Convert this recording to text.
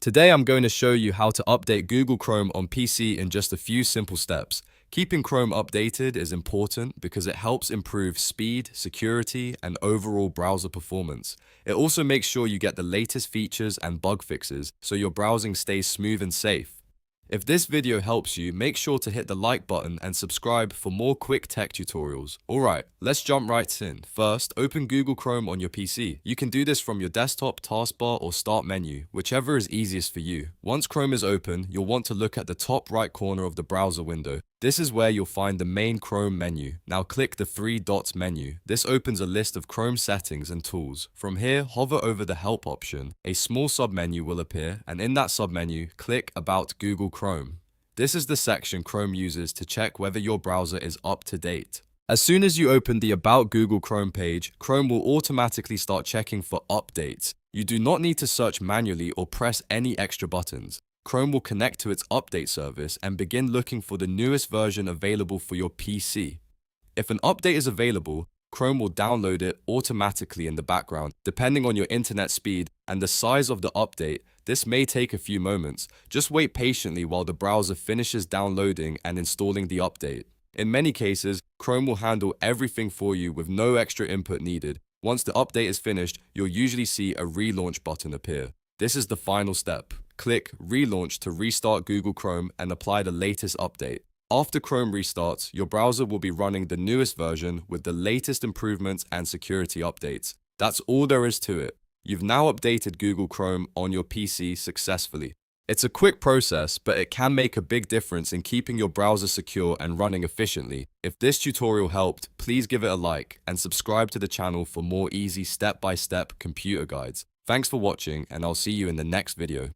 Today I'm going to show you how to update Google Chrome on PC in just a few simple steps. Keeping Chrome updated is important because it helps improve speed, security, and overall browser performance. It also makes sure you get the latest features and bug fixes so your browsing stays smooth and safe. If this video helps you, make sure to hit the like button and subscribe for more quick tech tutorials. Alright, let's jump right in. First, open Google Chrome on your PC. You can do this from your desktop, taskbar, or start menu, whichever is easiest for you. Once Chrome is open, you'll want to look at the top right corner of the browser window. This is where you'll find the main Chrome menu. Now click the three dots menu. This opens a list of Chrome settings and tools. From here, hover over the Help option. A small submenu will appear, and in that submenu, click About Google Chrome. This is the section Chrome uses to check whether your browser is up to date. As soon as you open the About Google Chrome page, Chrome will automatically start checking for updates. You do not need to search manually or press any extra buttons. Chrome will connect to its update service and begin looking for the newest version available for your PC. If an update is available, Chrome will download it automatically in the background. Depending on your internet speed and the size of the update, this may take a few moments. Just wait patiently while the browser finishes downloading and installing the update. In many cases, Chrome will handle everything for you with no extra input needed. Once the update is finished, you'll usually see a Relaunch button appear. This is the final step. Click Relaunch to restart Google Chrome and apply the latest update. After Chrome restarts, your browser will be running the newest version with the latest improvements and security updates. That's all there is to it. You've now updated Google Chrome on your PC successfully. It's a quick process, but it can make a big difference in keeping your browser secure and running efficiently. If this tutorial helped, please give it a like and subscribe to the channel for more easy step-by-step computer guides. Thanks for watching, and I'll see you in the next video.